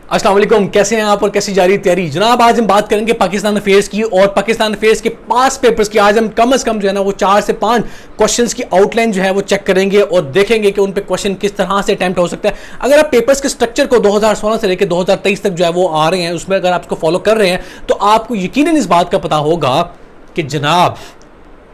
अस्सलाम वालेकुम, कैसे हैं आप और कैसी जा रही तैयारी जनाब। आज हम बात करेंगे पाकिस्तान अफेयर्स की और पाकिस्तान अफेयर्स के पास पेपर्स की। आज हम कम से कम जो है ना वो 4 से 5 क्वेश्चंस की आउटलाइन जो है वो चेक करेंगे और देखेंगे कि उन पे क्वेश्चन किस तरह से अटेम्प्ट हो सकता है। अगर आप पेपर्स के स्ट्रक्चर को 2016 से लेकर 2023 तक जो है वो आ रहे हैं, उसमें अगर आप इसको फॉलो कर रहे हैं तो आपको यकीनन इस बात का पता होगा कि जनाब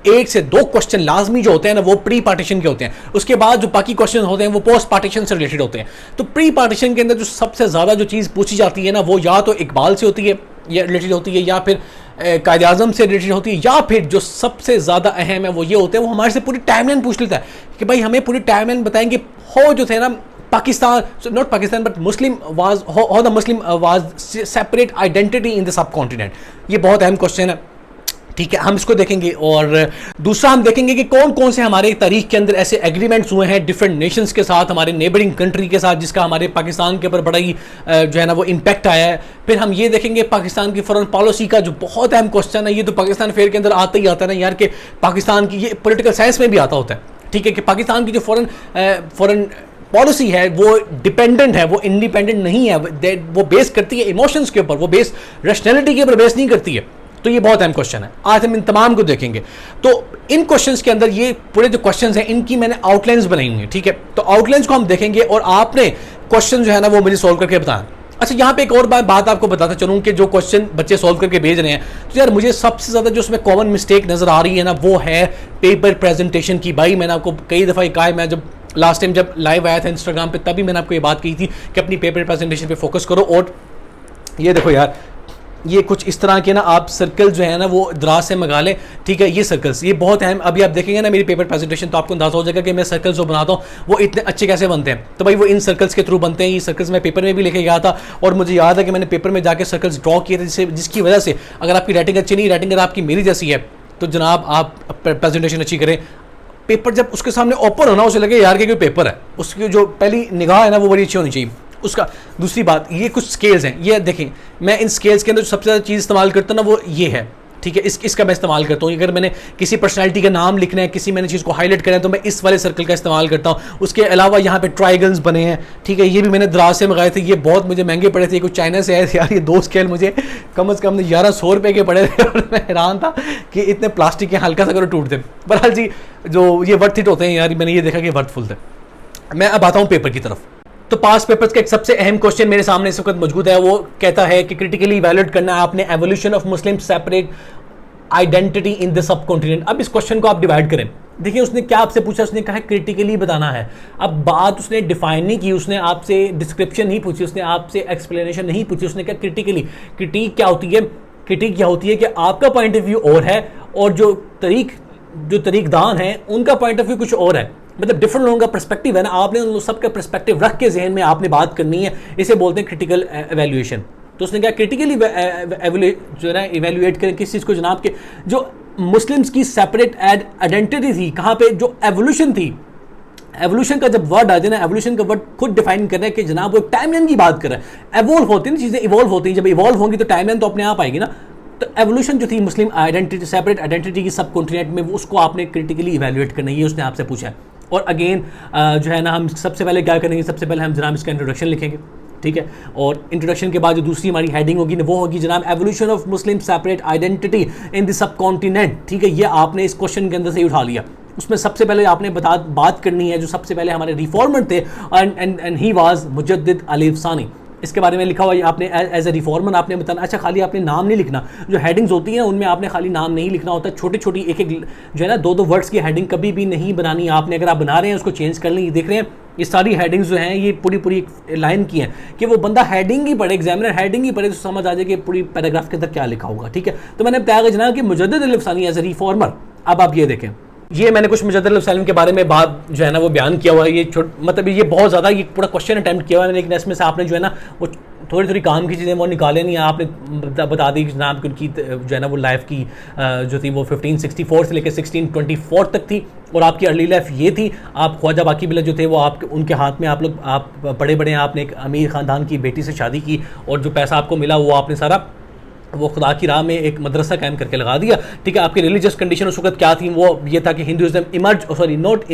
1 से 2 क्वेश्चन लाजमी जो होते हैं ना वो प्री पार्टीशन के होते हैं। उसके बाद जो बाकी क्वेश्चन होते हैं वो पोस्ट पार्टीशन से रिलेटेड होते हैं। तो प्री पार्टीशन के अंदर जो सबसे ज़्यादा जो चीज़ पूछी जाती है ना वो या तो इकबाल से होती है या रिलेटेड होती है, या फिर कायद आज़म से रिलेटेड होती है, या फिर जो सबसे ज़्यादा अहम है वो ये होते हैं, वो हमारे से पूरी टाइमलाइन पूछ लेता है कि भाई हमें पूरी टाइमलाइन बताएंगे हो जो थे ना Pakistan, not Pakistan but Muslim was how the Muslim was separate identity in the सब कॉन्टिनेंट। ये बहुत अहम क्वेश्चन है, ठीक है, हम इसको देखेंगे। और दूसरा हम देखेंगे कि कौन कौन से हमारे तारीख के अंदर ऐसे एग्रीमेंट्स हुए हैं डिफरेंट नेशंस के साथ, हमारे नेबरिंग कंट्री के साथ, जिसका हमारे पाकिस्तान के ऊपर बड़ा ही जो है ना वो इम्पैक्ट आया है। फिर हम ये देखेंगे पाकिस्तान की फॉरेन पॉलिसी का जो बहुत अहम क्वेश्चन है, ये तो पाकिस्तान फेयर के अंदर आता ही आता है ना यार, कि पाकिस्तान की ये पॉलिटिकल साइंस में भी आता होता है, ठीक है, कि पाकिस्तान की जो फॉरेन पॉलिसी है वो डिपेंडेंट है, वो इंडिपेंडेंट नहीं है, वो बेस करती है इमोशंस के ऊपर, वो बेस रैशनैलिटी के ऊपर बेस नहीं करती है। तो ये बहुत अहम क्वेश्चन है, आज हम इन तमाम को देखेंगे। तो इन क्वेश्चंस के अंदर ये पूरे जो क्वेश्चंस हैं इनकी मैंने आउटलाइंस बनाई हुई है, ठीक है। तो आउटलाइंस को हम देखेंगे और आपने क्वेश्चन जो है ना वो मुझे सॉल्व करके बताना। अच्छा, यहाँ पे एक और बात आपको बताता चलूँ कि जो क्वेश्चन बच्चे सॉल्व करके भेज रहे हैं, तो यार मुझे सबसे ज़्यादा जो उसमें कॉमन मिस्टेक नज़र आ रही है ना वो है पेपर प्रेजेंटेशन की। भाई मैंने आपको कई दफ़ा कहा है, मैं जब लास्ट टाइम जब लाइव आया था इंस्टाग्राम पे तभी मैंने आपको ये बात कही थी कि अपनी पेपर प्रेजेंटेशन पे फोकस करो। और ये देखो यार, ये कुछ इस तरह के ना आप सर्कल जो है ना वो दराज से मंगा लें, ठीक है। ये सर्कल्स ये बहुत अहम, अभी आप देखेंगे ना मेरी पेपर प्रेजेंटेशन तो आपको अंदाजा हो जाएगा कि मैं सर्कल्स जो बनाता हूँ वो इतने अच्छे कैसे बनते हैं। तो भाई वो इन सर्कल्स के थ्रू बनते हैं। ये सर्कल्स मैं पेपर में भी लेके गया था और मुझे याद है कि मैंने पेपर में जाके सर्कल्स ड्रॉ किए थे, जिसकी वजह से अगर आपकी राइटिंग अच्छी नहीं, राइटिंग अगर आपकी मेरी जैसी है तो जनाब आप प्रेजेंटेशन अच्छी करें। पेपर जब उसके सामने ओपन होना उसे लगे यार कि कोई पेपर है, उसकी जो पहली निगाह है ना वो बड़ी अच्छी होनी चाहिए उसका। दूसरी बात, ये कुछ स्केल्स हैं, ये देखें मैं इन स्केल्स के अंदर सबसे ज़्यादा चीज़ इस्तेमाल करता हूँ ना वो ये है, ठीक है। इसका मैं इस्तेमाल करता हूँ। अगर मैंने किसी पर्सनालिटी का नाम लिखना है, किसी मैंने चीज़ को हाईलाइट करना है तो मैं इस वाले सर्कल का इस्तेमाल करता हूँ। उसके अलावा यहाँ पे ट्राइगन्स बने हैं, ठीक है, ये भी मैंने दराज से मंगाए थे, ये बहुत मुझे महंगे पड़े थे, कुछ चाइना से आए थे यार। ये 2 स्केल मुझे कम से कम 1100 रुपये के पड़े थे और मैं हैरान था कि इतने प्लास्टिक के हल्का सा अगर टूटते। बहरहाल जी जो ये वर्थ इट होते हैं यार, मैंने ये देखा कि वर्थफुल थे। मैं अब आता हूँ पेपर की तरफ। तो पास पेपर्स का एक सबसे अहम क्वेश्चन मेरे सामने इस वक्त मौजूद है, वो कहता है कि क्रिटिकली इवैल्यूएट करना है आपने evolution of Muslim separate identity in the सब कॉन्टिनेंट। अब इस क्वेश्चन को आप डिवाइड करें। देखिए उसने क्या आपसे पूछा, उसने कहा क्रिटिकली बताना है। अब बात उसने डिफाइन नहीं की, उसने आपसे डिस्क्रिप्शन नहीं पूछी, उसने आपसे एक्सप्लेनेशन नहीं पूछी, उसने कहा क्रिटिकली। क्रिटिक क्या होती है? क्रिटिक क्या होती है कि आपका पॉइंट ऑफ व्यू और है और जो तरीकदान है उनका पॉइंट ऑफ व्यू कुछ और है, मतलब डिफरेंट लोगों का पर्सपेक्टिव है ना, आपने उन सबका पर्सपेक्टिव रख के जहन में आपने बात करनी है। इसे बोलते हैं क्रिटिकल एवेल्यूएशन। तो उसने कहा क्रिटिकली जो है ना इवेल्युएट करें किस चीज़ को जनाब, के जो मुस्लिम्स की सेपरेट आइडेंटिटी थी, कहाँ पे जो एवोल्यूशन थी। एवोल्यूशन का जब वर्ड आ जाए ना, एवोल्यूशन का वर्ड खुद डिफाइन कर रहा है कि जनाब वो टाइमलाइन की बात कर रहा है। एवोल्व होती है ना चीज़ें, इवॉल्व होती हैं, जब इवॉल्व होंगी तो टाइमलाइन तो अपने आप आएगी ना। तो एवोल्यूशन जो थी मुस्लिम आइडेंटिटी, सेपरेट आइडेंटिटी की सब कॉन्टिनेंट में, उसको आपने क्रिटिकली इवेल्युएट करना है, ये उसने आपसे पूछा है। और अगेन जो है ना हम सबसे पहले क्या करेंगे, सबसे पहले हम जनाब इसका इंट्रोडक्शन लिखेंगे, ठीक है। और इंट्रोडक्शन के बाद जो दूसरी हमारी हेडिंग होगी वो होगी जनाब evolution of Muslim separate identity in the सब कॉन्टिनेंट, ठीक है। ये आपने इस क्वेश्चन के अंदर से ही उठा लिया। उसमें सबसे पहले आपने बात करनी है जो सबसे पहले हमारे रिफॉर्मर थे, एंड ही वाज मुजद्दिद अली अफसानी। इसके बारे में लिखा हुआ आपने एज ए रिफॉर्मर आपने बताना। अच्छा, खाली आपने नाम नहीं लिखना, जो हेडिंग्स होती हैं उनमें आपने खाली नाम नहीं लिखना होता, छोटी छोटी एक जो है ना 2 वर्ड्स की हेडिंग कभी भी नहीं बनानी आपने। अगर आप बना रहे हैं उसको चेंज कर लें। ये देख रहे हैं ये सारी हेडिंग्स जो हैं ये पूरी लाइन की हैं कि वो बंदा हेडिंग ही पढ़े, एग्जामिनर हेडिंग ही पढ़े तो समझ आ जाए कि पूरी पैराग्राफ के अंदर क्या लिखा होगा, ठीक है। तो मैंने बताया जनाब कि मुजद्दिद अली अफसानी एज ए रिफॉर्मर। अब आप ये देखें, ये मैंने कुछ मुजद्दिद अली अफसानी के बारे में बात जो है ना वो बयान किया हुआ है। ये मतलब ये बहुत ज़्यादा ये पूरा क्वेश्चन अटैम्प्ट किया हुआ है, लेकिन इसमें से आपने जो है ना वो थोड़ी काम की चीज़ें वो निकाले नहीं, आपने बता दी कि जनाब उनकी जो है ना वो लाइफ की जो थी वो 1564 से लेकर 1624 तक थी और आपकी अर्ली लाइफ ये थी। आप ख्वाजा बाकी बिल्ला जो थे वो आपके उनके हाथ में आप बड़े आपने एक अमीर ख़ानदान की बेटी से शादी की और जो पैसा आपको मिला वो आपने सारा वो खुदा की राह में एक मदरसा कायम करके लगा दिया, ठीक है। आपकी रिलीजियस कंडीशन उस वक्त क्या थी, वो ये था कि Hinduism emerge, sorry not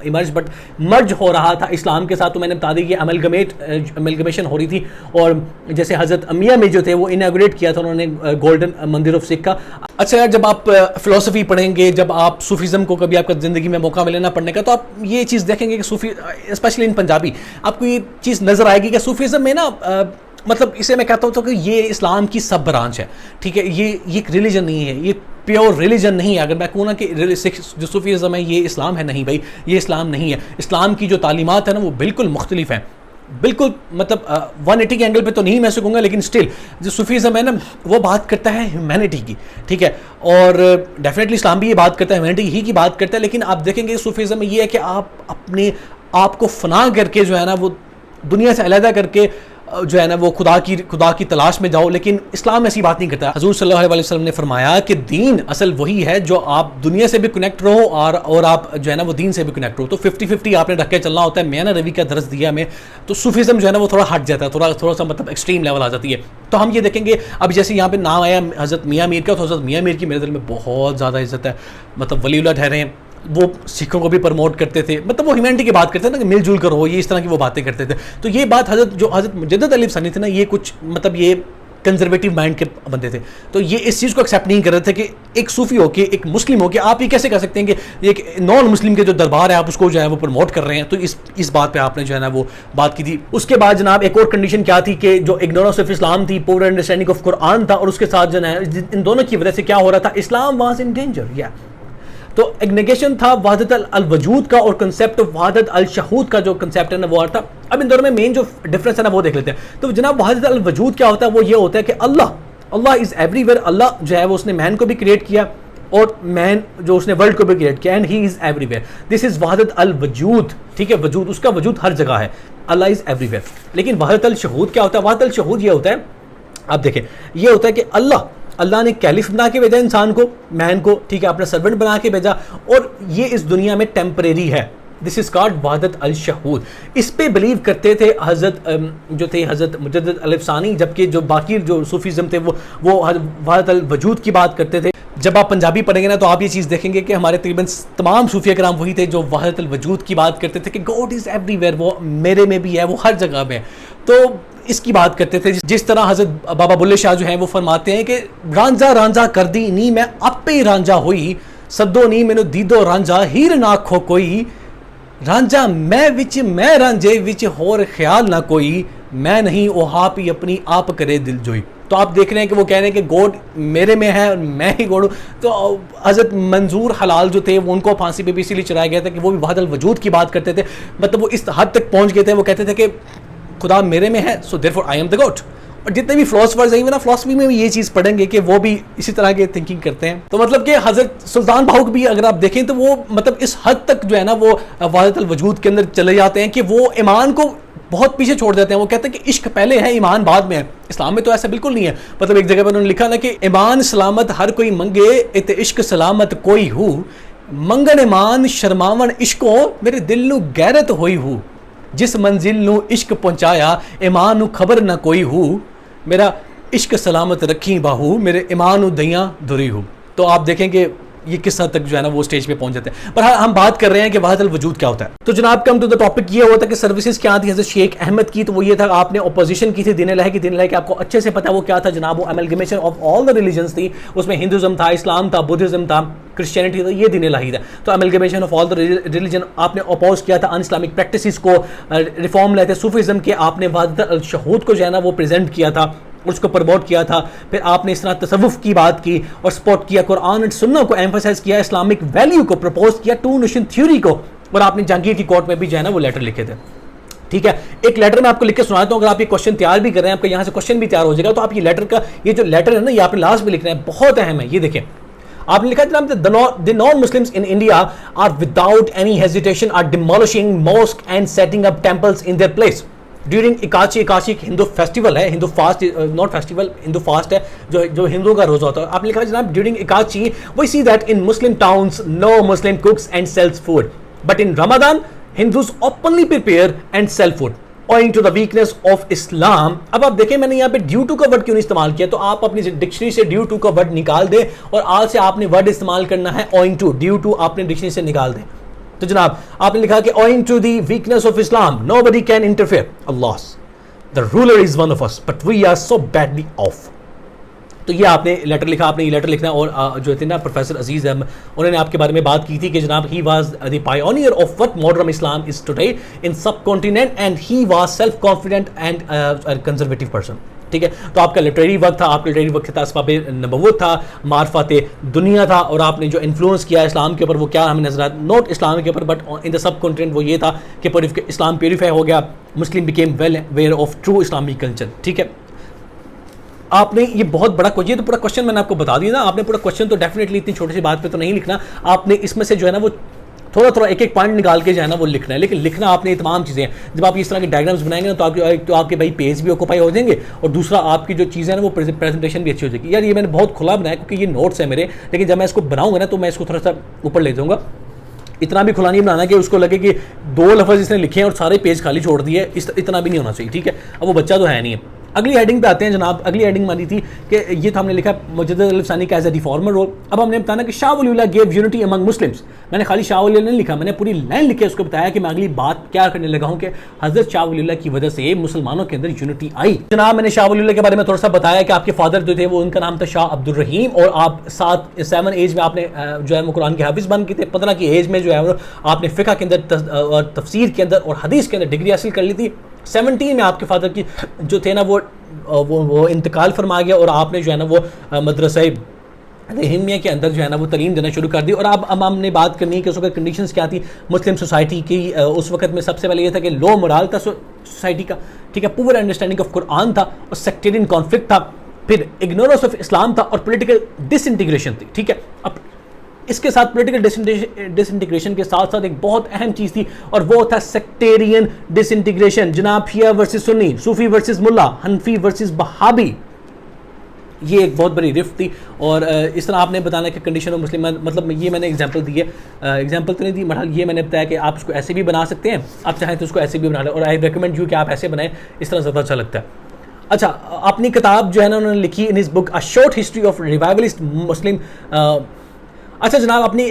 emerge but merge हो रहा था इस्लाम के साथ। तो मैंने बता दी कि अमेलगमेशन हो रही थी। और जैसे हज़रत मियाँ में जो थे वो इनाग्रेट किया था उन्होंने गोल्डन मंदिर ऑफ सिख का। अच्छा यार, जब आप फ़िलासफ़ी पढ़ेंगे, जब आप सूफीज़म को कभी आपका ज़िंदगी में मौका मिले ना पढ़ने का, तो आप ये चीज़ देखेंगे कि सूफी, स्पेशली इन पंजाबी, आपको ये चीज़ नज़र आएगी कि सूफीज़म में ना मतलब इसे मैं कहता हूँ तो कि ये इस्लाम की सब ब्रांच है, ठीक है। ये एक रिलीजन नहीं है, ये प्योर रिलीजन नहीं है। अगर मैं कहूँ ना कि जो सूफीज़म है ये इस्लाम है, नहीं भाई, ये इस्लाम नहीं है। इस्लाम की जो तालीमात है ना वो बिल्कुल मुख्तलिफ हैं, बिल्कुल मतलब 180 के एंगल पे तो नहीं मैं कहूँगा, लेकिन स्टिल जो सूफीज़म है ना वो बात करता है ह्यूमैनिटी की, ठीक है। और डेफिनेटली इस्लाम भी ये बात करता है, ह्यूमैनिटी ही की बात करता है। लेकिन आप देखेंगे सूफीज़म में ये है कि आप अपने आप को फना करके जो है ना वो दुनिया से अलहदा करके जो है ना वो खुदा की तलाश में जाओ। लेकिन इस्लाम ऐसी बात नहीं करता। हज़ूर सल्लल्लाहु अलैहि वसल्लम ने फरमाया कि दीन असल वही है जो आप दुनिया से भी कनेक्ट रहो और आप जो है ना वो दीन से भी कनेक्ट रहो। तो 50-50 आपने रख के चलना होता है। मैंने रवि का दर्स दिया में तो सूफीज़म जो है ना वो थोड़ा हट जाता है, थोड़ा सा मतलब एक्सट्रीम लेवल आ जाती है। तो हम ये देखेंगे अब जैसे यहाँ पे नाम आया हज़रत मियाँ मीर का, तो हज़रत मियाँ मीर की मेरे दिल में बहुत ज़्यादा इज्जत है, मतलब वलीउल्लाह ठहरे हैं। वो सिखों को भी प्रमोट करते थे, मतलब वो ह्यूमैनिटी की बात करते थे ना कि मिलजुल कर हो, ये इस तरह की वो बातें करते थे। तो ये बात हज़रत मुजद्दिद अली सनी थे ना, ये कुछ मतलब ये कंजर्वेटिव माइंड के बंदे थे। तो ये इस चीज़ को एक्सेप्ट नहीं कर रहे थे कि एक सूफी हो के, एक मुस्लिम हो के आप ये कैसे कर सकते हैं कि एक नॉन मुस्लिम के जो दरबार है आप उसको जो है वो प्रमोट कर रहे हैं। तो इस बात पे आपने जो है ना वो बात की थी। उसके बाद जनाब एक और कंडीशन क्या थी कि जो इग्नोरेंस ऑफ इस्लाम थी, पूर अंडरस्टैंडिंग ऑफ कुरान था, और उसके साथ जो है इन दोनों की वजह से क्या हो रहा था, इस्लाम वाज इन डेंजर। या तो एक नेगेशन था वहदत अल वजूद का, और कंसेप्ट ऑफ वहदत अल शहूद का जो कंसेप्ट है ना वो था। अब इन दोनों में मेन जो डिफरेंस है ना वो देख लेते हैं। तो जनाब वहदत अल वजूद क्या होता है, वो ये होता है कि अल्लाह इज़ एवरीवेयर। अल्लाह जो है वो उसने मैन को भी क्रिएट किया और मैन जो उसने वर्ल्ड को भी क्रिएट किया, and he is everywhere. This is वहदत अल वजूद, ठीक है। वजूद, उसका वजूद हर जगह है, अल्लाह इज़ एवरीवेयर। लेकिन वहदत अल शहूद क्या होता है, वहदत अल शहूद ये होता है, आप देखें, ये होता है कि अल्लाह ने कैलिफ बना के भेजा इंसान को, मैन को, ठीक है, अपना सर्वेंट बना के भेजा, और ये इस दुनिया में टेम्परेरी है। दिस इज कॉल्ड वहदत अल शहूद। इस पे बिलीव करते थे हज़रत मुजद्दिद अल-अफ़सानी, जबकि जो बाकी जो सूफीज़म थे वो वहदत अल वजूद की बात करते थे। जब आप पंजाबी पढ़ेंगे ना तो आप ये चीज़ देखेंगे कि हमारे तकरीबन तमाम सूफिया कराम वही थे जो वहदत अल वजूद की बात करते थे कि गॉड इज़ एवरीवेयर, वो मेरे में भी है, वो हर जगह में है। तो इसकी बात करते थे। जिस तरह हज़रत बाबा बुल्ले शाह जो हैं वो फरमाते हैं कि रांझा कर दी नी मैं आपे ही रांझा हुई, सदो नी मैनू दीदो रांझा हीर ना खो कोई, रांझा मैं रांझे विच होर ख्याल ना कोई, मैं नहीं ओ आप ही अपनी आप करे दिल जोई। तो आप देख रहे हैं कि वो कह रहे हैं कि गॉड मेरे में है और मैं ही गॉड हूँ। तो हज़रत मंजूर हलाल जो थे वो उनको फांसी पे भी इसीलिए चढ़ाया गया था कि वो भी वहदत अल वजूद की बात करते थे। मतलब वो इस हद तक पहुँच गए थे, वो कहते थे कि खुदा मेरे में है, so therefore I am the God. और जितने भी फिलोसफर्स हैं ना, फिलोसफी में भी ये चीज़ पढ़ेंगे कि वो भी इसी तरह के थिंकिंग करते हैं। तो मतलब कि हज़रत सुल्तान बाहू भी अगर आप देखें तो वो मतलब इस हद तक जो है ना वो वहदत अल वजूद के अंदर चले जाते हैं कि वो ईमान को बहुत पीछे छोड़ देते हैं। वो कहते हैं कि इश्क पहले है, ईमान बाद में है। इस्लाम में तो ऐसा बिल्कुल नहीं है। मतलब एक जगह पर उन्होंने लिखा ना कि ईमान सलामत हर कोई मंगे, इत इश्क सलामत कोई हो, मंगन ईमान शर्मावन इश्को, मेरे दिल नू गैरत होई हो, जिस मंजिल नू इश्क पहुंचाया ईमान नू खबर ना कोई हो, मेरा इश्क सलामत रखी बाहू, मेरे ईमान नू दइयां धुरी हो। तो आप देखेंगे ये किस हद तक जो है ना वो स्टेज पे पहुंच जाते हैं। पर हाँ, हम बात कर रहे हैं कि वहदत अल वजूद क्या होता है। तो जनाब कम टू द टॉपिक ये होता है कि सर्विसेज क्या थी हज़रत शेख अहमद की। तो वो ये था, आपने अपोजिशन की थी दीन इलाही की। दीन इलाही की आपको अच्छे से पता है वो क्या था जनाब, वो amalgamation of all the religions थी। उसमें हिंदुज़म था, इस्लाम था, बुद्धिज़्म था, क्रिश्चियनिटी था, ये दीन इलाही था। तो amalgamation of all the religion आपने अपोज किया था, अन इस्लामिक प्रैक्टिसेस को रिफॉर्म लाए थे। सूफीज़म के आपने वहदत अल शहूद को जो है ना वो प्रेजेंट किया था, उसको प्रमोट किया था। फिर आपने इस तरह तसव्वुफ की बात की और सपोर्ट किया, कुरान और सुन्नह को एम्फसाइज किया, इस्लामिक वैल्यू को प्रपोज किया, टू नेशन थ्योरी को। और आपने जहांगीर की कोर्ट में भी जो है ना वो लेटर लिखे थे। ठीक है, एक लेटर मैं आपको लिख के सुनाता हूँ। अगर आप ये क्वेश्चन तैयार भी कर रहे हैं, आपका यहाँ से क्वेश्चन भी तैयार हो जाएगा। तो आप ये लेटर का ये जो लेटर है ना, ये आपने लास्ट में लिखना है, बहुत अहम है। ये देखें, आपने लिखा जनाब, the non Muslims in India are without any hesitation are demolishing mosque and setting up temples in their place during इकाची। इकाची एक हिंदू फेस्टिवल है, हिंदू फास्ट, नॉट फेस्टिवल, हिंदू फास्ट है जो हिंदुओं का रोजा होता है। आपने लिखा जनाब, ड्यूरिंग इकाची we see that in Muslim towns no Muslim cooks and sells food, but in Ramzan Hindus openly prepare and sell food owing to the weakness of Islam। अब आप देखें मैंने यहाँ पे ड्यू टू का वर्ड क्यों नहीं इस्तेमाल किया। तो आप अपनी डिक्शनरी से ड्यू टू का वर्ड निकाल दें और आज से आपने वर्ड इस्तेमाल करना है owing to, ड्यू टू आपने डिक्शनरी से निकाल दें। तो जनाब आपने लिखा कि owing to the weakness of Islam nobody can interfere, Allah the ruler is one of us but we are so badly off. तो ये आपने लेटर लिखा, आपने ये लेटर लिखना। और जो थे ना प्रोफेसर अजीज़ अहमद, उन्होंने आपके बारे में बात की थी कि जनाब he was the pioneer of what modern Islam is today in subcontinent and he was self confident and conservative person. ठीक है, तो आपका लिटरेरी वर्क था, आपका लिटरेरी वर्क था असबाब नबुव्वत था, मार्फत दुनिया था, और आपने जो इन्फ्लुएंस किया इस्लाम के ऊपर वो क्या हमें नजर आता, नॉट इस्लाम के ऊपर but in the subcontinent, वो ये था कि इस्लाम प्योरीफाई हो गया, Muslim became well aware of true Islamic culture. ठीक है, आपने ये बहुत बड़ा ये तो पूरा क्वेश्चन मैंने आपको बता दिया ना, आपने पूरा क्वेश्चन तो डेफिनेटली इतनी छोटी सी बात पे तो नहीं लिखना, आपने इसमें से जो है ना वो थोड़ा थोड़ा एक एक पॉइंट निकाल के जो है ना वो लिखना है, लेकिन लिखना आपने तमाम चीज़ें, जब आप इस तरह के डायग्राम्स बनाएंगे ना तो आपके भाई पेज भी ऑक्यूपाई हो जाएंगे, और दूसरा आपकी जो चीज़ें हैं ना वो प्रेजेंटेशन भी अच्छी हो जाएगी। यार ये मैंने बहुत खुला बनाया क्योंकि ये नोट्स है मेरे, लेकिन जब मैं इसको बनाऊंगा ना तो मैं इसको थोड़ा सा ऊपर ले जाऊँगा, इतना भी खुला नहीं बनाना कि उसको लगे कि 2 लफ्ज़ इसने लिखे हैं और सारे पेज खाली छोड़ दिए, इतना भी नहीं होना चाहिए। ठीक है, अब वो बच्चा तो है नहीं है। अगली हेडिंग पे आते हैं जनाब। अगली हेडिंग मानी थी कि ये तो हमने लिखा मुजद्दिद अल-अफ़सानी का एज अ रिफॉर्मर रोल। अब हमने बताना कि शाह वली अल्लाह गेव यूनिटी अमंग मुस्लिम्स। मैंने खाली शाह वली अल्लाह नहीं लिखा, मैंने पूरी लाइन लिखी है, उसको बताया कि मैं अगली बात क्या करने लगा हूँ कि हज़रत शाह वली अल्लाह की वजह से मुसलमानों के अंदर यूनिटी आई। जनाब मैंने शाह वली अल्लाह के बारे में थोड़ा सा बताया कि आपके फादर जो थे वो उनका नाम था शाह अब्दुल रहीम, और आप 7 एज में आपने जो है वो कुरान के हाफिज़ बन गए थे। 15 की एज में जो है वो आपने फ़िक़्ह के अंदर और तफसीर के अंदर और हदीस के अंदर डिग्री हासिल कर ली थी। 17 में आपके फादर की जो थे ना वो इंतकाल फरमा गया, और आपने जो है ना वो मदरसा रहीमिया के अंदर जो है ना वो तालीम देना शुरू कर दी। और अब हमने बात करनी है कि उस वक्त कंडीशंस क्या थी मुस्लिम सोसाइटी की। उस वक्त में सबसे पहले ये था कि लो मोरल था सोसाइटी का, ठीक है, पुअर अंडरस्टैंडिंग ऑफ कुरान था, और सेक्टेरियन कॉन्फ्लिक्ट था, फिर इग्नोरेंस ऑफ इस्लाम था, और पॉलिटिकल डिसइंटीग्रेशन थी। ठीक है, अब इसके साथ पॉलिटिकल डिसइंटीग्रेशन के साथ साथ एक बहुत अहम चीज़ थी, और वो था सेक्टेरियन डिसइंटीग्रेशन। जनाब शिया वर्सेस सुन्नी, सूफी वर्सेस मुल्ला, हनफी वर्सेस बहाबी, ये एक बहुत बड़ी रिफ्ट थी। और इस तरह आपने बताना कि कंडीशन ऑफ मुस्लिम, मतलब ये मैंने एग्जांपल दी है, एग्जांपल तो नहीं दी, मतलब ये मैंने बताया कि आप इसको ऐसे भी बना सकते हैं, आप चाहें तो उसको ऐसे भी बना लें, और आई रिकमेंड यू कि आप ऐसे बनाएं, इस तरह ज़्यादा अच्छा लगता है। अच्छा, अपनी किताब जो है ना उन्होंने लिखी इन इस book a short history of revivalist Muslim. अच्छा जनाब अपनी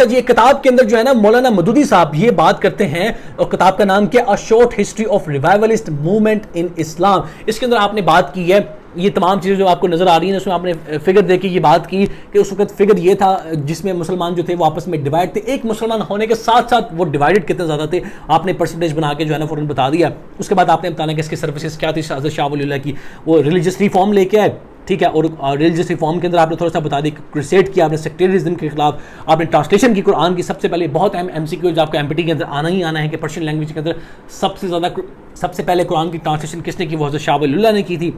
जी एक किताब के अंदर जो है ना मौलाना मदूदी साहब ये बात करते हैं, और किताब का नाम क्या, a short history of revivalist movement in Islam. इसके अंदर आपने बात की है ये तमाम चीज़ें जो आपको नज़र आ रही हैं, उसमें आपने फिगर देखी, ये बात की कि उस वक्त फिगर ये था जिसमें मुसलमान जो थे वो आपस में डिवाइड थे। एक मुसलमान होने के साथ साथ वो डिवाइडेड कितने ज़्यादा थे आपने परसेंटेज बना के जो है ना फ़ौरन बता दिया। उसके बाद आपने बताना कि इसकी सर्विसेज क्या थी। हज़रत शाह वली अल्लाह की वो रिलीजियस रिफॉर्म लेके आए, ठीक है, और रिलीजियस रिफॉर्म के अंदर आपने थोड़ा सा बता दी, क्रूसेड किया आपने सेक्टेरिज्म के खिलाफ, आपने ट्रांसलेशन की कुरान की। सबसे पहले बहुत अहम MCQ जो आपको MPT के अंदर आना ही आना है कि पर्शियन लैंग्वेज के अंदर सबसे पहले कुरान की ट्रांसलेशन किसने की, वो हज़रत शाह वली अल्लाह ने की थी।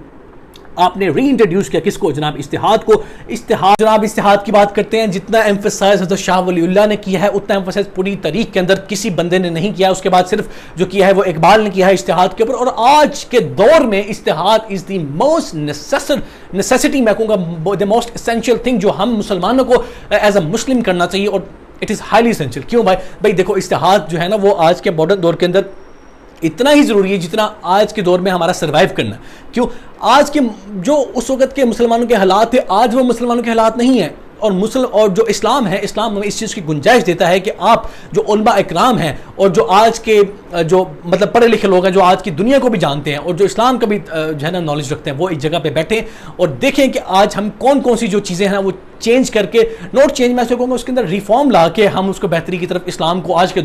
आपने री इंट्रोड्यूस किया किसको, जनाब इस्तिहाद को। जनाब इस्तिहाद की बात करते हैं, जितना एम्फसाइज हज़रत शाह वली अल्लाह ने किया है उतना एम्फसाइज पूरी तारीख के अंदर किसी बंदे ने नहीं किया। उसके बाद सिर्फ जो किया है वो इकबाल ने किया है इस्तिहाद के ऊपर। और आज के दौर में इस्तिहाद इज़ द मोस्ट नेसेसिटी, मैं कहूँगा द मोस्ट एसेंशियल थिंग जो हम मुसलमानों को एज अ मुस्लिम करना चाहिए, और इट इज़ हाईली एसेंशियल। क्यों भाई देखो इस्तिहाद जो है ना वो आज के मॉडर्न दौर के अंदर इतना ही ज़रूरी है जितना आज के दौर में हमारा सर्वाइव करना। क्यों, आज के जो उस वक़्त के मुसलमानों के हालात थे आज वो मुसलमानों के हालात नहीं हैं। और जो इस्लाम है, इस्लाम हमें इस चीज़ की गुंजाइश देता है कि आप जो उलमा इकराम हैं और जो आज के जो मतलब पढ़े लिखे लोग हैं जो आज की दुनिया को भी जानते हैं और जो इस्लाम का भी जो है ना नॉलेज रखते हैं, वो एक जगह पे बैठें और देखें कि आज हम कौन कौन सी जो चीज़ें हैं वो चेंज करके, नोट चेंज मैं कहूँगा उसके अंदर रिफॉर्म ला के हम उसको बेहतरी की तरफ इस्लाम को आज के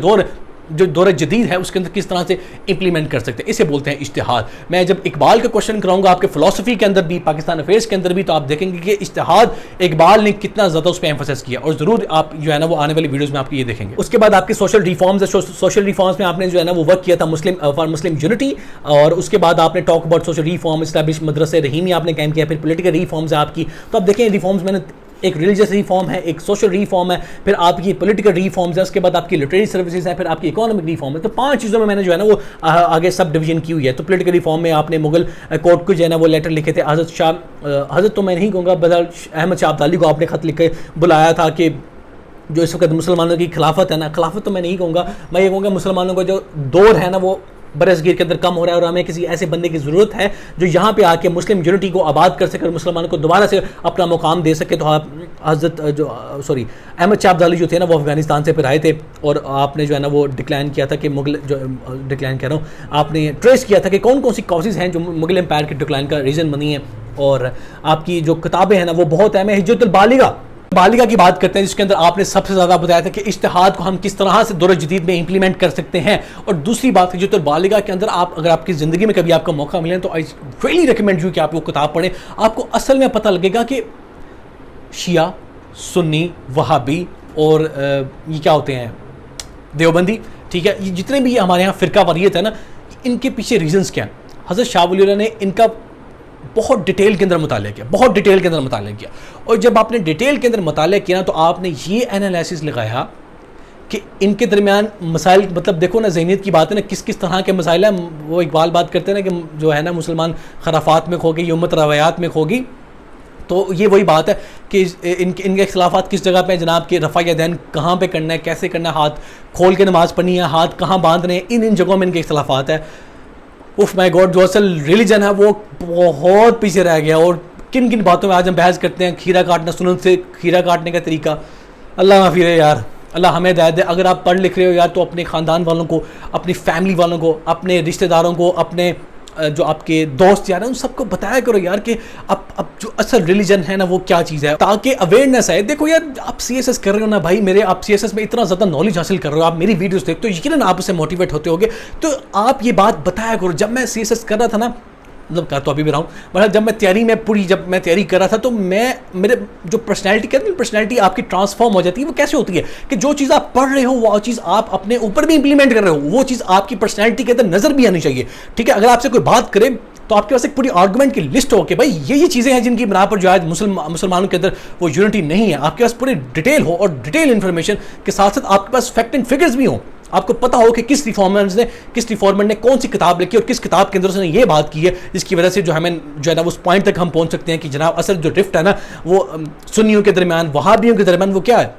जो दौर जदीद है उसके अंदर किस तरह से इंप्लीमेंट कर सकते हैं। इसे बोलते हैं इज्तिहाद। मैं जब इकबाल का क्वेश्चन कराऊंगा आपके फिलॉसफी के अंदर भी, पाकिस्तान अफेयर्स के अंदर भी, तो आप देखेंगे कि इज्तिहाद इकबाल ने कितना ज़्यादा उस पर एम्फोसाइज किया, और ज़रूर आप जो है ना वो आने वाली वीडियोज़ में आपको ये देखेंगे। उसके बाद आपके सोशल रिफॉर्म्स है, सोशल रिफॉर्म्स में आपने जो है ना वो वर्क किया था फॉर मुस्लिम यूनिटी, और उसके बाद आपने talk about social reform, establish मदरसे रहीमी आपने कैम किया, फिर पोलिटिकल रिफॉर्म्स है आपकी। तो आप देखें रिफॉर्म्स मैंने एक रिलीजियस रिफॉर्म है, एक सोशल रिफॉर्म है, फिर आपकी पॉलिटिकल रिफॉर्म्स है, उसके बाद आपकी लिटरेरी सर्विसेज है, फिर आपकी इकोनॉमिक रिफॉर्म है। तो 5 चीज़ों में मैंने जो है ना वो आगे सब डिवीजन की हुई है। तो पॉलिटिकल रिफॉर्म में आपने मुगल कोर्ट को जो है ना वो लेटर लिखे थे, हज़रत तो मैं नहीं कहूँगा, बदल अहमद शाह अब्दाली को आपने ख़त लिख के बुलाया था कि जो इस वक्त मुसलमानों की खिलाफत है ना, खिलाफत तो मैं नहीं कहूँगा, मैं ये कहूँगा मुसलमानों का जो दौर है ना वो बरसगीर के अंदर कम हो रहा है और हमें किसी ऐसे बंदे की ज़रूरत है जो यहाँ पे आके मुस्लिम यूनिटी को आबाद कर सके और मुसलमानों को दोबारा से अपना मुकाम दे सके। तो आप अहमद शाह अब्दाली जो थे ना वो अफगानिस्तान से फिर आए थे और आपने जो है ना वो डिक्लाइन किया था कि मुगल जो डिक्लाइन कह रहा हूँ, आपने ट्रेस किया था कि कौन कौन सी कॉजेज़ हैं जो मुगल एम्पायर के डिक्लाइन का रीज़न बनी है। और आपकी जो किताबें हैं ना वो बहुत अहम है। हिज्जतुल बालिगा की बात करते हैं जिसके अंदर आपने सबसे ज़्यादा बताया था कि इज्तिहाद को हम किस तरह से दौर जदीद में इंप्लीमेंट कर सकते हैं। और दूसरी बात हिज्जतुल बालिगा के अंदर आप अगर आपकी ज़िंदगी में कभी आपका मौका मिले तो आई रियली रिकमेंड यू कि आप वो किताब पढ़ें। आपको असल में पता लगेगा कि शिया, सुन्नी, वहाबी और ये क्या होते हैं, देवबंदी, ठीक है, ये जितने भी हमारे यहाँ फ़िरका वारियत है ना, इनके पीछे रीजंस क्या हैं। हज़रत शाह वली अल्लाह ने इनका बहुत डिटेल के अंदर मुताला किया और जब आपने डिटेल के अंदर मुताला किया ना तो आपने ये एनालिसिस लगाया कि इनके दरमियान मसाइल, मतलब देखो ना ज़हनियत की बात है ना, किस किस तरह के मसाइल हैं। वो इकबाल बात करते हैं ना कि जो है ना मुसलमान खराफात में खो गई, उम्मत रवायात में खो गई। तो ये वही बात है कि इनके इख्तिलाफ़ात किस जगह पे जनाब के रफ़ा यदैन कहाँ पे करना है, कैसे करना है, हाथ खोल के नमाज़ पढ़नी है, हाथ कहाँ बांधने हैं, इन जगहों में इनके इख्तिलाफ़ात है। उफ माय गॉड, जो असल रिलीजन है वो बहुत पीछे रह गया। और किन किन बातों में आज हम बहस करते हैं, खीरा काटना, सुन्नत से खीरा काटने का तरीका, अल्लाह माफ़ी है यार, अल्लाह हमें हिदायत दे। अगर आप पढ़ लिख रहे हो यार तो अपने ख़ानदान वालों को, अपनी फैमिली वालों को, अपने रिश्तेदारों को, अपने जो आपके दोस्त यार हैं उन सबको बताया करो यार कि अब जो असल रिलीजन है ना वो क्या चीज़ है, ताकि अवेयरनेस आए। देखो यार, आप सीएसएस कर रहे हो ना भाई मेरे, आप सीएसएस में इतना ज़्यादा नॉलेज हासिल कर रहे हो, आप मेरी वीडियोस देखते हो, यकीनन आप उससे मोटिवेट होते होगे। तो आप ये बात बताया करो। जब मैं सीएसएस कर रहा था ना, मतलब कर तो अभी भी रहा हूँ, मतलब जब मैं तैयारी में जब मैं तैयारी कर रहा था तो मेरे जो पर्सनैलिटी, कहते हैं पर्सनैलिटी आपकी ट्रांसफॉर्म हो जाती है। वो कैसे होती है कि जो चीज़ आप पढ़ रहे हो वो चीज़ आप अपने ऊपर भी इंप्लीमेंट कर रहे हो, वो चीज़ आपकी पर्सनैलिटी के अंदर नज़र भी आनी चाहिए, ठीक है। अगर आपसे कोई बात करे तो आपके पास एक पूरी आर्गूमेंट की लिस्ट हो कि भाई ये चीज़ें हैं जिनकी बना पर जो आज मुसलमानों के अंदर वो यूनिटी नहीं है। आपके पास पूरी डिटेल हो और डिटेल इन्फॉर्मेशन के साथ साथ आपके पास फैक्ट एंड फिगर्स भी हों। आपको पता हो कि किस रिफॉर्मर ने कौन सी किताब लिखी और किस किताब के अंदर उसने ये बात की है जिसकी वजह से जो हमें जो है ना उस पॉइंट तक हम पहुंच सकते हैं कि जनाब असल जो रिफ्ट है ना वो सुन्नियों के दरमियान, वहाबियों के दरमियान वो क्या है,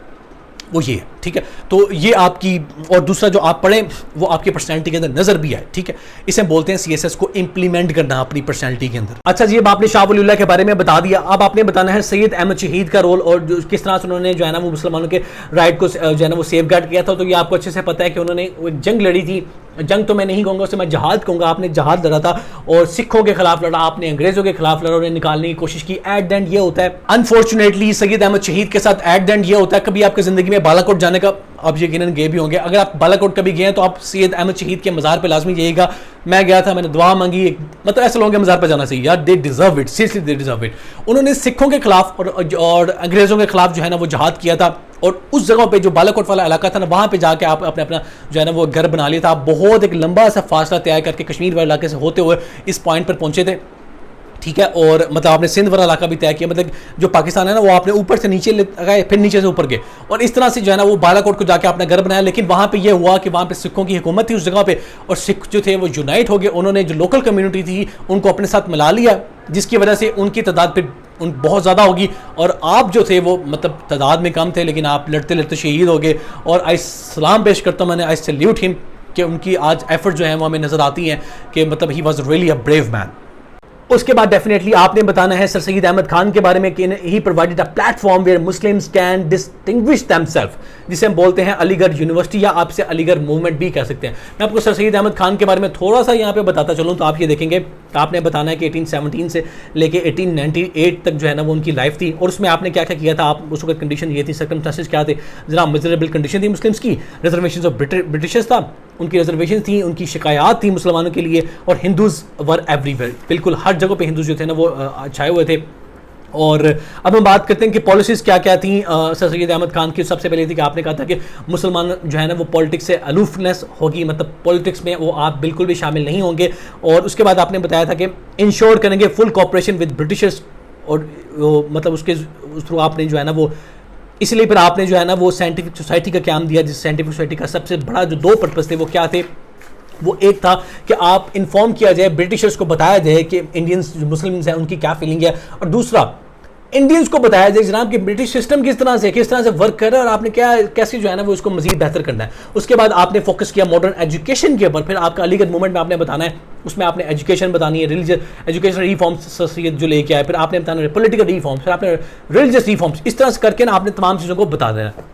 वो ये है, ठीक है। तो ये आपकी, और दूसरा जो आप पढ़ें वो आपकी पर्सनैलिटी के अंदर नजर भी आए, ठीक है। इसे बोलते हैं सीएसएस को इंप्लीमेंट करना अपनी पर्सनैलिटी के अंदर। अच्छा जी, अब आपने शाह वली अल्लाह के बारे में बता दिया, अब आपने बताना है सैयद अहमद शहीद का रोल और जो किस तरह से उन्होंने जो है ना वो मुसलमानों के राइट को जो है ना वो सेफ गार्ड किया था। तो ये आपको अच्छे से पता है कि उन्होंने वो एक जंग लड़ी थी, जंग तो मैं नहीं कहूँगा उसे, मैं जहाद कहूँगा। आपने जहाद लड़ा था और सिखों के खिलाफ लड़ा, आपने अंग्रेजों के खिलाफ लड़ा और निकालने की कोशिश की। एट द एंड ये होता है, अनफॉर्चुनेटली सैयद अहमद शहीद के साथ एट द एंड ये होता है, कभी आपकी जिंदगी में बालाकोट जाने का आप यकीनन गए भी होंगे। अगर आप बालाकोट कभी गए हैं तो आप सैयद अहमद शहीद के मज़ार पे लाजमी जाइएगा। मैं गया था, मैंने दुआ मांगी, मतलब ऐसे लोगों के मज़ार पे जाना चाहिए यार, they deserve it, seriously they deserve it. उन्होंने सिखों के खिलाफ और अंग्रेज़ों के खिलाफ जो है ना वो जहाद किया था और उस जगह पे जो बालाकोट वाला इलाका था ना वहाँ पे जाके आप अपना जो है ना वो घर बना लिया था। आप बहुत एक लंबा सा फासला तय करके कश्मीर वाले इलाके से होते हुए इस पॉइंट पर पहुँचे थे, ठीक है। और मतलब आपने सिंध वाला इलाका भी तय किया, मतलब जो पाकिस्तान है ना वो आपने ऊपर से नीचे गए, फिर नीचे से ऊपर गए और इस तरह से जो है ना वो बालाकोट को जाके अपना घर बनाया। लेकिन वहाँ पे ये हुआ कि वहाँ पे सिखों की हुकूमत थी उस जगह पे और सिख जो थे वो यूनाइट हो गए। उन्होंने जो लोकल कम्युनिटी थी उनको अपने साथ मिला लिया, जिसकी वजह से उनकी तादाद फिर बहुत ज़्यादा होगी और आप जो थे वो मतलब तादाद में कम थे, लेकिन आप लड़ते लड़ते शहीद हो गए। और आई सलाम पेश करता हूँ, मैंने आई सैल्यूट हिम कि उनकी आज एफर्ट जो है वो हमें नज़र आती हैं कि मतलब he was really a brave man. उसके बाद डेफिनेटली आपने बताना है सर सैयद अहमद खान के बारे में कि he provided a platform where Muslims can distinguish themselves, जिसे हम बोलते हैं अलीगढ़ यूनिवर्सिटी या आपसे अलीगढ़ मूवमेंट भी कह सकते हैं। मैं आपको सर सैयद अहमद खान के बारे में थोड़ा सा यहाँ पे बताता चलूँ तो आप ये देखेंगे, आपने बताना है कि 1817 से लेके 1898 तक जो है ना वो उनकी लाइफ थी और उसमें आपने क्या क्या किया था। आप उस वक्त कंडीशन ये थी, सर्कमस्टेंसेस क्या थे, जरा मिजरेबल कंडीशन थी मुस्लिम्स की, रिजर्वेशन ऑफ ब्रिटिशर्स था, उनकी रिजर्वेशन थी, उनकी शिकायत थी मुसलमानों के लिए और हिंदूज़ वर एवरीवेयर, बिल्कुल हर जगह पे हिंदूज जो थे ना वो छाए हुए थे। और अब हम बात करते हैं कि पॉलिसीज़ क्या क्या थी सर सैयद अहमद खान की। सबसे पहले थी कि आपने कहा था कि मुसलमान जो है ना वो पॉलिटिक्स से अलूफनेस होगी, मतलब पॉलिटिक्स में वो आप बिल्कुल भी शामिल नहीं होंगे। और उसके बाद आपने बताया था कि इंश्योर करेंगे फुल कॉपरेशन विद ब्रिटिशर्स और मतलब उसके थ्रू आपने जो है ना वो इसलिए फिर आपने जो है ना वो साइंटिफिक सोसाइटी का क्याम दिया, जिस साइंटिफिक सोसाइटी का सबसे बड़ा जो दो पर्पस थे वो क्या थे। वो एक था कि आप इन्फॉर्म किया जाए, ब्रिटिशर्स को बताया जाए कि इंडियंस जो मुस्लिम्स हैं उनकी क्या फीलिंग है, और दूसरा इंडियंस को बताया जाए जनाब कि ब्रिटिश सिस्टम किस तरह से वर्क कर रहा है और आपने क्या कैसे जो है ना वो उसको मजीद बेहतर करना है। उसके बाद आपने फोकस किया मॉडर्न एजुकेशन के ऊपर, फिर आपका अलीगढ़ मूवमेंट में आपने बताना है, उसमें आपने एजुकेशन बतानी है, रिलीजियस एजुकेशन रिफॉर्म्स सैयद जो लेके आए, फिर आपने बताना है पॉलिटिकल रिफॉर्म्स, फिर आपने रिलीजियस रिफॉर्म्स, इस तरह से करके ना आपने तमाम चीज़ों को बता देना है।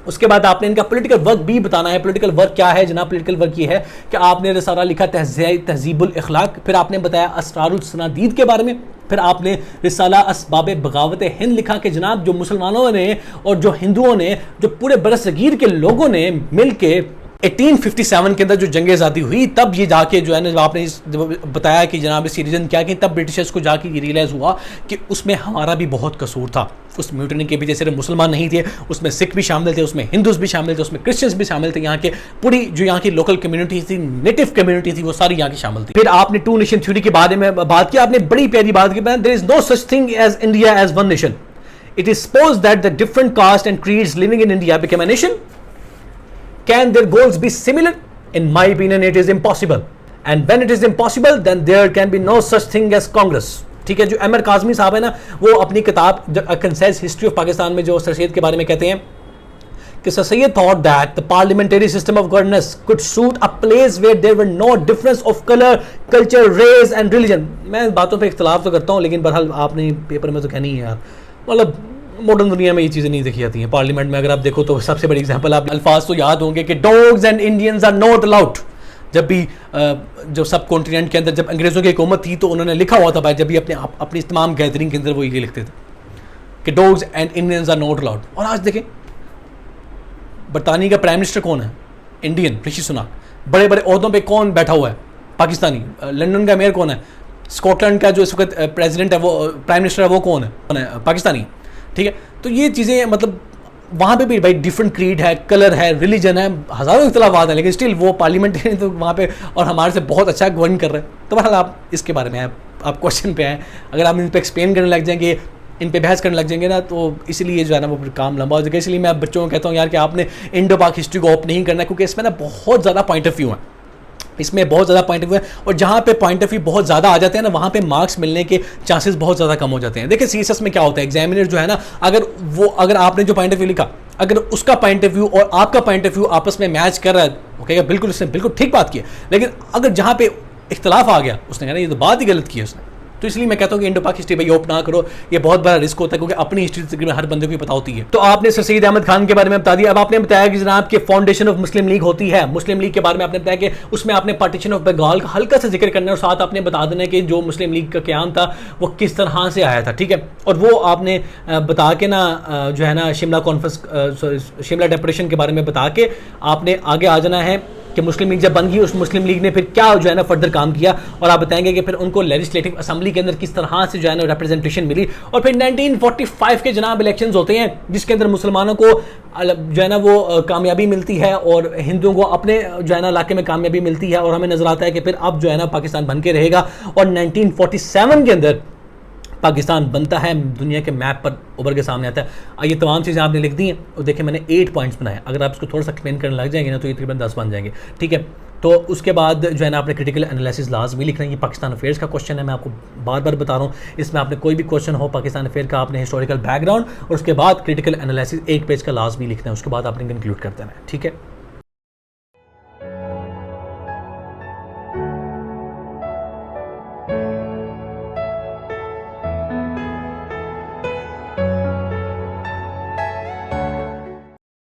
उसके बाद आपने इनका पॉलिटिकल वर्क भी बताना है। पॉलिटिकल वर्क क्या है जनाब? पॉलिटिकल वर्क ये है कि आपने रिसाला लिखा तहजीबुल इखलाक, फिर आपने बताया असरारुल सनादीद के बारे में, फिर आपने रिसाला असबाब बगावत हिंद लिखा कि जनाब जो मुसलमानों ने और जो हिंदुओं ने, जो पूरे बरसगीर के लोगों ने मिल के 1857 के अंदर जो जंग आज़ादी हुई, तब ये जाके जो है ना, जब आपने बताया कि जनाब इसकी रीज़न क्या कि तब ब्रिटिशर्स को जाके ये रियलाइज़ हुआ कि उसमें हमारा भी बहुत कसूर था। उस म्यूटनी के पीछे सिर्फ मुसलमान नहीं थे, उसमें सिख भी शामिल थे, उसमें हिंदूज भी शामिल थे, उसमें क्रिश्चियंस भी शामिल थे, यहाँ के पूरी जो यहाँ की लोकल कम्युनिटी थी, नेटिव कम्युनिटी थी, वो सारी यहाँ की शामिल थी। फिर आपने टू नेशन थ्योरी के बारे में बात की, आपने बड़ी प्यारी बात की, there is no such thing as India as one nation, it is suppose that the different caste and creeds living in India become a nation. Can their goals be similar? In my opinion, it is impossible. And when it is impossible, then there can be no such thing as Congress. ठीक है, जो अमर काज़मी साहब है ना, वो अपनी किताब कंसेस history of Pakistan में जो सर सैयद के बारे में कहते हैं कि sir Syed thought that the parliamentary system of governance could suit a place where there were no difference of color, culture, race and religion. मैं बातों पे इख्तलाफ तो करता हूँ, लेकिन बहरहाल आपने पेपर में तो कहनी है यार, मतलब मॉडर्न दुनिया में ये चीज़ें नहीं देखी जाती हैं। पार्लियामेंट में अगर आप देखो तो सबसे बड़ी एग्जांपल आप अल्फाज तो याद होंगे कि dogs and Indians are not allowed. जब भी जो सब कॉन्टिनेंट के अंदर जब अंग्रेज़ों की हुकूमत थी तो उन्होंने लिखा हुआ था भाई, जब भी अपनी तमाम गैदरिंग के अंदर वो ये लिखते थे कि dogs and Indians are not allowed. और आज देखें बरतानिया का प्राइम मिनिस्टर कौन है? इंडियन, ऋषि सुनाक। बड़े बड़े ओहदों पर कौन बैठा हुआ है? पाकिस्तानी। लंदन का मेयर कौन है? स्कॉटलैंड का जो इस वक्त प्रेसिडेंट है, वो प्राइम मिनिस्टर है, वो कौन है? पाकिस्तानी। ठीक है, तो ये चीज़ें मतलब वहाँ पे भी भाई डिफरेंट क्रीड है, कलर है, रिलीजन है, हज़ारों इख्तलाफात हैं, लेकिन स्टिल वो पार्लियामेंट है तो वहाँ पे और हमारे से बहुत अच्छा गवर्न कर रहे हैं। तो बहरहाल आप इसके बारे में आप क्वेश्चन पे आए, अगर आप इन पर एक्सप्लेन करने लग जाएंगे, इन पे बहस करने लग जाएंगे ना, तो इसलिए जो है ना वो काम लंबा हो जाएगा। इसलिए मैं बच्चों को कहता हूँ यार कि आपने इंडो पाक हिस्ट्री को ऑप नहीं करना, क्योंकि इसमें ना बहुत ज़्यादा पॉइंट ऑफ व्यू है, इसमें बहुत ज़्यादा पॉइंट ऑफ व्यू है, और जहाँ पे पॉइंट ऑफ व्यू बहुत ज़्यादा आ जाते हैं ना, वहाँ पे मार्क्स मिलने के चांसेस बहुत ज़्यादा कम हो जाते हैं। देखिए सीएसएस में क्या होता है, एग्जामिनर जो है ना, अगर आपने जो पॉइंट ऑफ व्यू लिखा, अगर उसका पॉइंट ऑफ व्यू और आपका पॉइंट ऑफ व्यू आपस में मैच कर रहा है, वो कहेगा बिल्कुल इसने बिल्कुल ठीक बात की है, लेकिन अगर जहाँ पे इख्तलाफ आ गया, उसने कहना ये तो बात ही गलत की है उसने। तो इसलिए मैं कहता हूँ कि इंडो पाक हिस्ट्री भाई ओप ना करो, ये बहुत बड़ा रिस्क होता है, क्योंकि अपनी हिस्ट्री तकरीबन हर बंदे को ही पता होती है। तो आपने सर सैयद अहमद खान के बारे में बता दिया। अब आपने बताया कि जनाब के फाउंडेशन ऑफ मुस्लिम लीग होती है, मुस्लिम लीग के बारे में आपने बताया कि उसमें आपने पार्टीशन ऑफ बंगाल का हल्का सा जिक्र करना है, और साथ आपने बता देना कि जो मुस्लिम लीग का क़याम था वो किस तरह से आया था। ठीक है, और वो आपने बता के ना जो है ना शिमला कॉन्फ्रेंस शिमला डेपुटेशन के बारे में बता के आपने आगे आ जाना है कि मुस्लिम लीग जब बन गई, उस मुस्लिम लीग ने फिर क्या जो है ना फर्दर काम किया, और आप बताएंगे कि फिर उनको लेजिस्लेटिव असेंबली के अंदर किस तरह से जो है ना रिप्रेजेंटेशन मिली। और फिर 1945 के जनाब इलेक्शंस होते हैं, जिसके अंदर मुसलमानों को जो है ना वो कामयाबी मिलती है और हिंदुओं को अपने जो है ना इलाके में कामयाबी मिलती है, और हमें नजर आता है कि फिर अब जो है ना पाकिस्तान बन के रहेगा। और 1947 के अंदर पाकिस्तान बनता है, दुनिया के मैप पर उभर के सामने आता है। ये तमाम चीज़ें आपने लिख दी हैं, और देखिए मैंने 8 पॉइंट्स बनाए, अगर आप इसको थोड़ा सा एक्सप्लेन करने लग जाएंगे ना तो ये तकरीबन 10 बन जाएंगे। ठीक है, तो उसके बाद जो है ना आपने क्रिटिकल एनालिसिस लाजमी लिखना है। ये पाकिस्तान अफेयर्स का क्वेश्चन है, मैं आपको बार बार बता रहा हूँ, इसमें आपने कोई भी क्वेश्चन हो पाकिस्तान अफेयर का, आपने हिस्टोरिकल बैकग्राउंड और उसके बाद क्रिटिकल एनालिसिस 1 पेज का लाजमी लिखना है, उसके बाद आपने कंक्लूड कर देना है। ठीक है।